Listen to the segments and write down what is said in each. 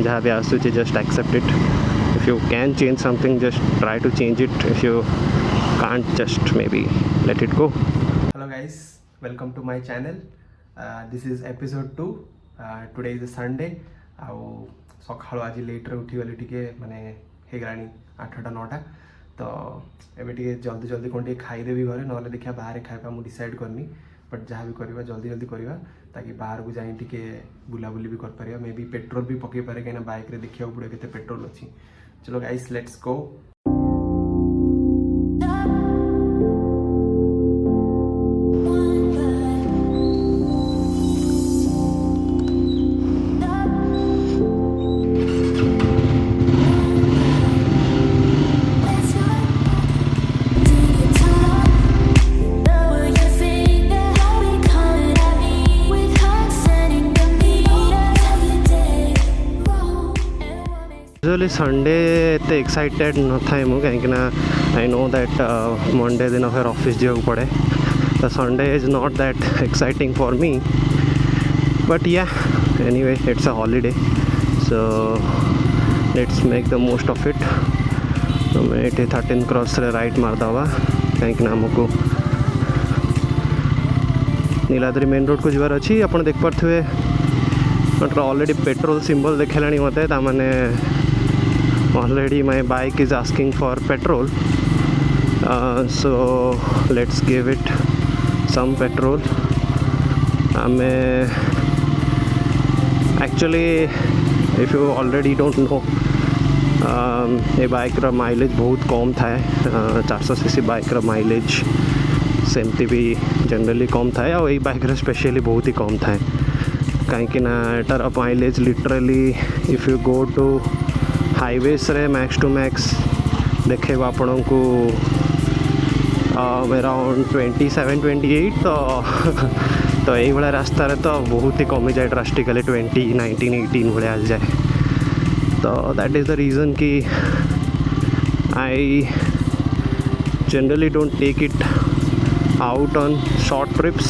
जहाँ भी आसूचे just accept it. If you can change something, just try to change it. If you can't, just maybe let it go. Hello guys, welcome to my channel. This is episode 2. Today is a Sunday. ଆଉ ସକାଳୁ ଆଜି ଲେଟ୍ରେ ଉଠିଗଲି ଟିକେ, ମାନେ ହେଇଗଲାଣି 8ଟା 9ଟା. ତ ଏବେ ଟିକେ ଜଲ୍ଦି ଜଲ୍ଦି କ'ଣ ଟିକେ ଖାଇଦେବି ଘରେ, ନହେଲେ ଦେଖିବା ବାହାରେ ଖାଇବା. ମୁଁ ଡିସାଇଡ଼୍ କରିନି, ବଟ୍ ଯାହା ବି କରିବା ଜଲ୍ଦି ଜଲ୍ଦି କରିବା, ତାକି ବାହାରକୁ ଯାଇ ଟିକେ ବୁଲାବୁଲି ବି କରିପାରିବା. ମେ ବି ପେଟ୍ରୋଲ ବି ପକାଇ ପାରେ, କାହିଁକିନା ବାଇକ୍ରେ ଦେଖିବାକୁ ପଡ଼ିବ କେତେ ପେଟ୍ରୋଲ ଅଛି. चलो guys, let's go. Usually Sunday एते एक्साइटेड न थाए मु, कहीं आई नो दैट मंडे दिन फिर ऑफिस जावाक पड़े. तो Sunday is not that exciting for me, but yeah anyway it's a holiday, so let's make the most of it. मैं ये 13 क्रॉस रे राइट मारदवा, कहीं आमको नीलाद्री मेन रोड को जबार अच्छी. आप देख पारे मतलब ऑलरेडी पेट्रोल सिंबल देखला मत, ताने already my bike is asking for petrol, so let's give it some petrol. Actually if you already don't know, ये बाइक रा माइलेज बहुत कम था. 400cc बाइक रा माइलेज सेमती भी जनरली कम था, और ये बाइक रा स्पेशली बहुत ही कम था, कहीं एटार mileage literally if you go to highways रे मैक्स टू मैक्स देखे आपण को अराउंड 27-28. तो यही भाया रास्ता रे तो बहुत ही कमी जाए ड्रास्टिकली, 20, 19, 18 भाया आ जाए. तो दैट इज़ द रीज़न कि I generally don't take it out on short trips.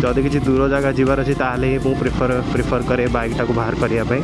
जदि किसी दूर जगह जीवार अच्छी ताले मु प्रिफर करे बाइक टाक बाहर करने.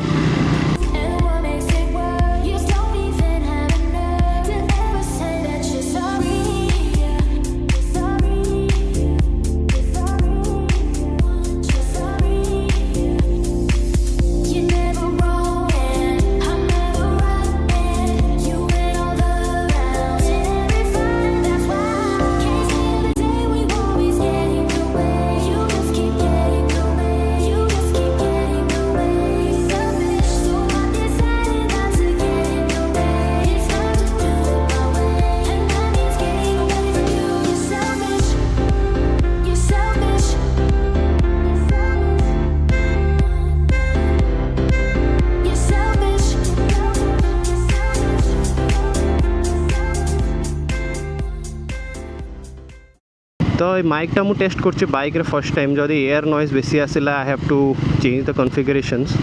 तो माइक टा मु टेस्ट कर बाइक रे फर्स्ट टाइम. जदि एयर नॉइज बेसी आसला I have to change the configurations.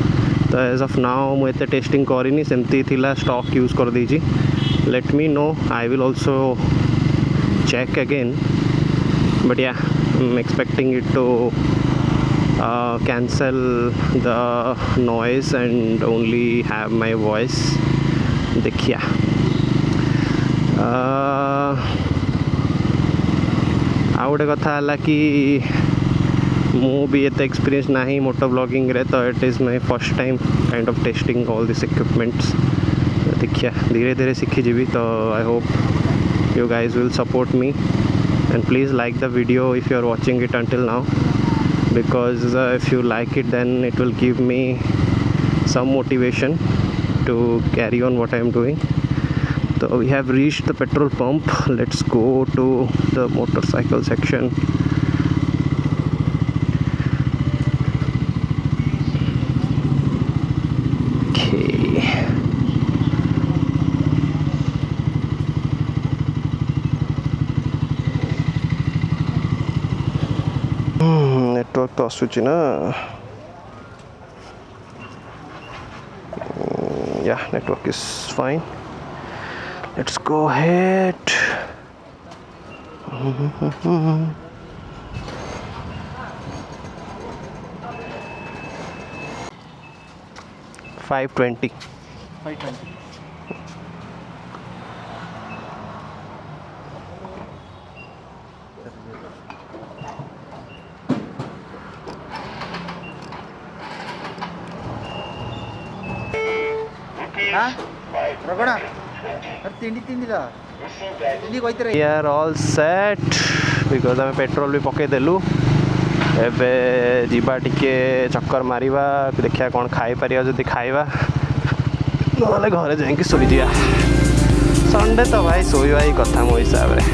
तो एज ऑफ नाउ मुझे टेस्टिंग करनी, सेमती थिला स्टॉक यूज कर देजी. Let me know, I will also check again, but yeah I am expecting it to cancel the noise and only have my voice. देखिया आ गोटे कथा है कि मु भी एत एक्सपीरियंस ना मोटो ब्लॉगिंग रे, तो it is my first time kind of testing all this equipments. देखिया धीरे धीरे सीखीजी. तो I hope you guys will support me and please like the video if you are watching it until now, because if you like it then it will give me some motivation to carry on what I am doing. So we have reached the petrol pump. Let's go to the motorcycle section. Network तो आसूची ना. Yeah, network is fine. Let's go ahead. 520. 520. हाँ रगड़ा अरे तिंडी ला तिंडी कहते रहे We are all set because आम petrol भी पकईदेलु एबे जीवा टिके चक्कर मारिबा देखिया कौन खाई परिया जदि खाइबा नहले घरे जाइके सोई जिया संडे तो भाई सोईबा ही कथा मो हिसाब रे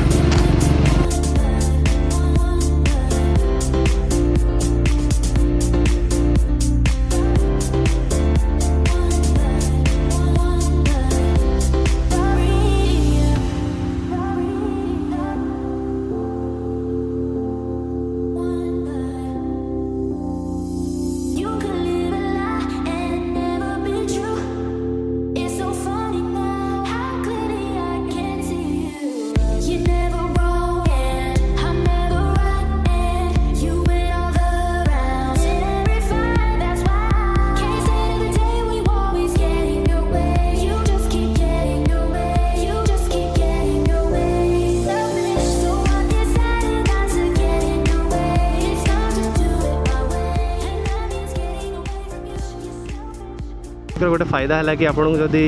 गोटे फायदा है कि आपको जदि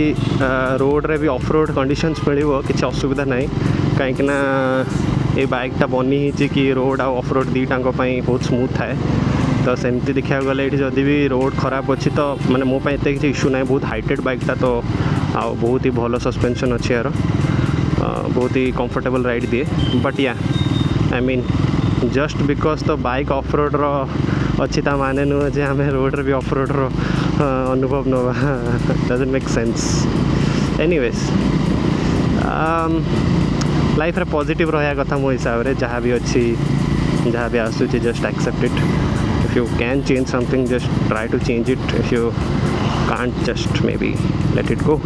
रोड रे भी ऑफ रोड कंडीशंस मिलो किसी असुविधा ना कहीं ये बाइकटा बनी कि रोड आ ऑफ रोड दीटाक बहुत स्मूथ थाए तो सेमती देखा गले ये जदि भी रोड खराब अच्छी तो मैंने मो एत किसी इश्यू ना बहुत हाइटेड बाइकटा तो आ बहुत ही भल सस्पेंशन अच्छे यार बहुत ही कंफर्टेबल राइड दिए but yeah I mean just because तो बाइक ऑफ रोड अच्छी ता माने नुह जे आम रोड भी ऑफ रोड अनुभव नवा doesn't make sense anyways life रे पॉजिटिव रहा कथा मो हिसाब रे जहाँ भी अच्छी जहाँ भी आसूची just accept it if you can change something just try to change it if you can't just maybe let it go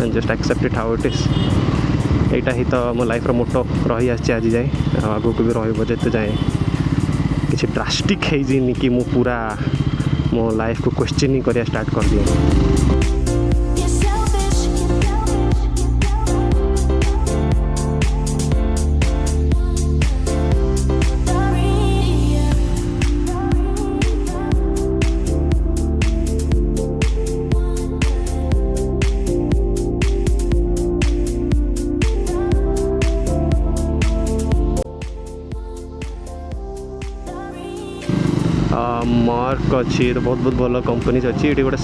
and just accept it how it is यहाँ ही तो मो लाइफ मोटो रही आसी आज जाए आगू को भी रही जाए किसी ड्रास्टिक है कि मु पूरा मो लाइफ को क्वेश्चन ही करिया स्टार्ट कर दिए मार्क अच्छी तो बहुत बहुत भल कंपनीज अच्छी ये गोटे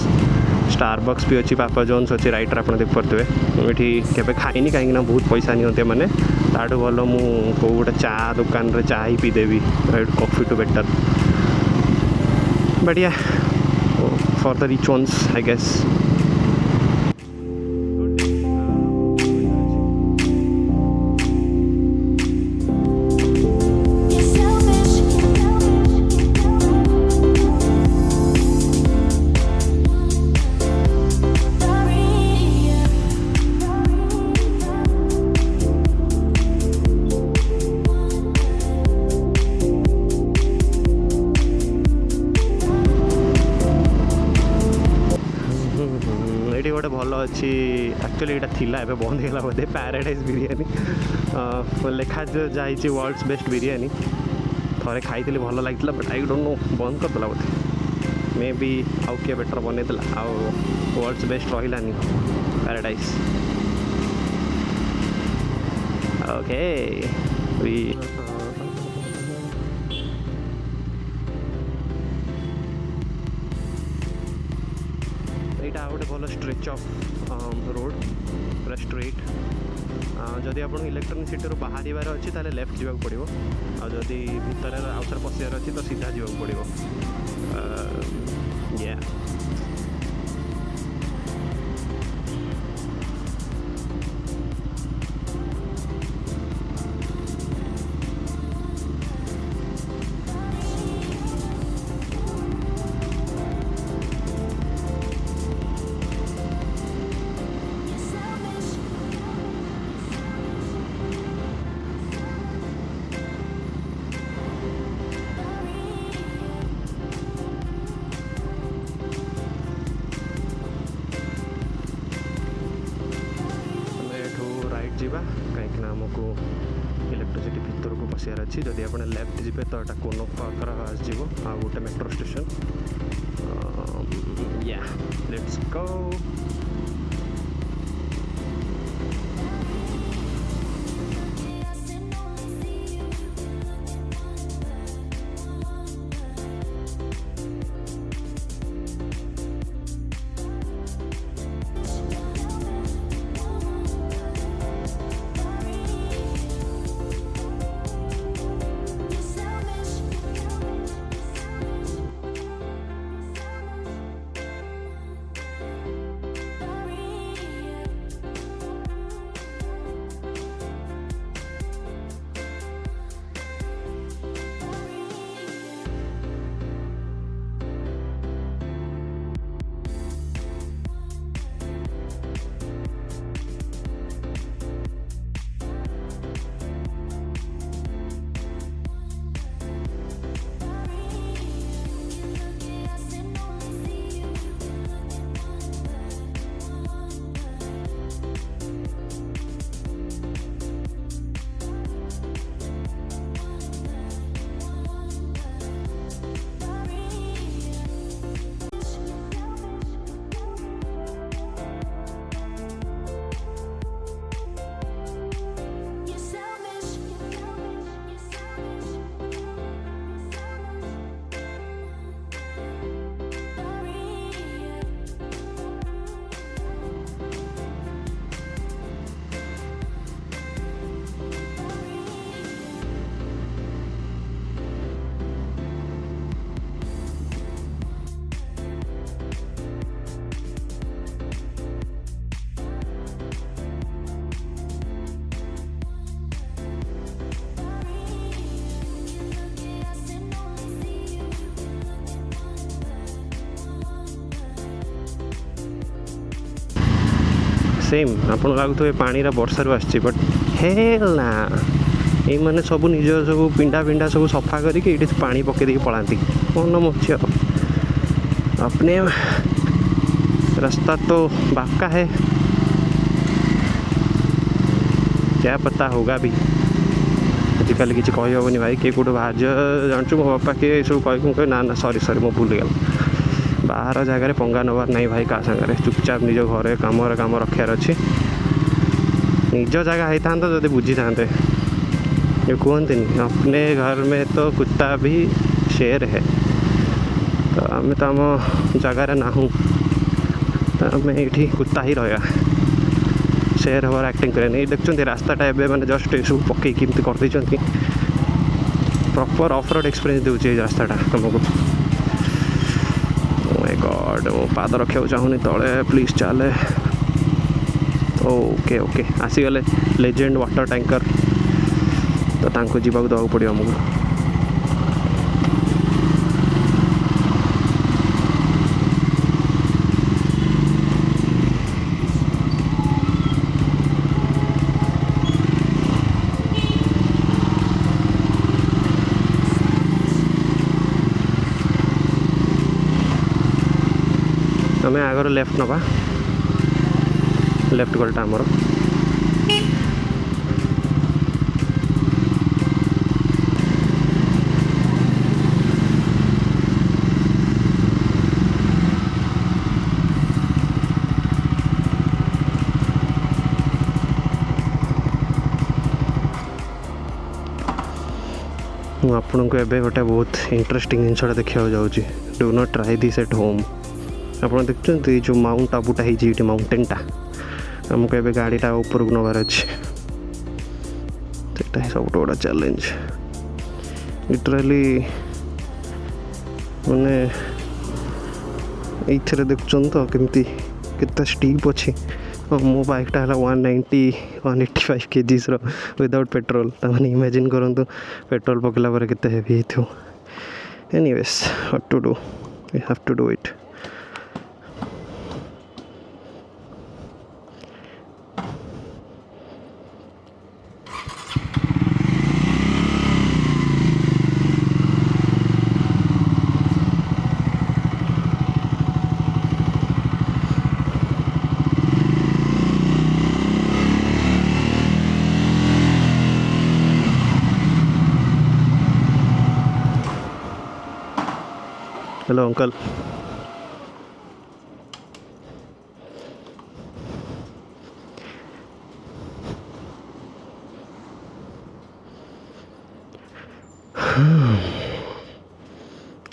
स्टारबक्स भी अच्छी पापा जॉन्स अच्छी राइटर आप देखिपे ये केवे खाइनी कहीं बहुत पैसा नियंते मैंने ताठू भल मु गोटे चा दुकान रे चा ही पीदेवी कॉफी टू better but yeah for the rich ones I guess गोटे भल अच्छी एक्चुअली यहाँ थिला एबे बंद होगा बोधे पैराडाइज बिरियानी लेखा जाइए वर्ल्ड्स बेस्ट बिरियानी थोड़े खाई भल लगी बट आई डोंट नो बंद करदेला बोधे मे बी आउ किए बेटर बनईला आउ वर्ल्ड्स बेस्ट रही पैराडाइज ओके यहाँ गोटे भल स्ट्रेच ऑफ रोड पूरा स्ट्रेट जदि आप इलेक्ट्रोनिसिटी बाहर अच्छी ताले लेफ्ट जावाक पड़ो आदि भितर आउथर पशियार अच्छी तो सीधा जावाक पड़ो या ଯିବା କାହିଁକି ନା ଆମକୁ ଇଲେକ୍ଟ୍ରିସିଟି ଭିତରକୁ ପଶିବାର ଅଛି। ଯଦି ଆପଣ ଲେଫ୍ଟ ଯିବେ ତ ଏଇଟା କୋନ ପାଖର ଆସିଯିବ ଆଉ ଗୋଟେ metro station. Yeah let's go. Same आपन लगुए पानी वर्षारू आसी बट हे ना ये मैंने सब निज सब पिंडा पिंडा सब सफा करके पानी पकई देके पलाती मन मुझे अपने रास्ता तो बाका है, क्या पता होगा भी आजिकल किसी कहीहबनी भाई किए कौट बाहर जानचु मो बापा किए सब कह ना ना सॉरी सॉरी मो भूल गल बाहर जगार पंगा नबार नहीं भाई क्या सागर चुपचाप निज घर काम रखार अच्छे निज जगह होता तो जब बुझी था ये कहते अपने घर में तो कुत्ता भी शेर है तो आम तो आम जगार ना आम ये कुत्ता ही रहा शेर हमार एक्टिंग करें देखते रास्ताटा एवं मैंने जस्ट ये सब पकई केमती कर प्रॉपर ऑफ रोड एक्सपीरियंस दूसरी रास्ताटा तुमको। माय गॉड मो पाद रखा चाहूनी तले प्लीज चले। ओके ओके आसीगले लेजेंड वाटर टैंकर तो तांको जीवाक देवाक पड़ो आमको। आम आगर लेफ्ट नवा लेफ्ट गलटा आमर आपन को एबे गोटे बहुत इंटरेस्टिंग जिनसा देखा जाऊँगी do not try this at home. आप देखते जो माउंट आबूटा है माउंटेनटा आमको ए गाड़ीटा ऊपर को नबार अच्छे सब बड़ा चैलेंज लिटराली मैंने ये देखुन तो केमती कितना स्टीप अच्छी मो बाइकटा है 185 kgs विदाउट पेट्रोल मैंने इमेजिन करूँ पेट्रोल पकड़ा पर केते हेवी हो। Anyways what to do we have to do it. Hello uncle.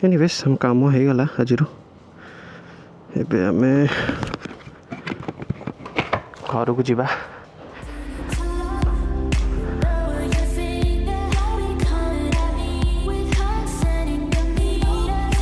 Anyways हम काम हो गला आज एबे आमे घर को जीवा।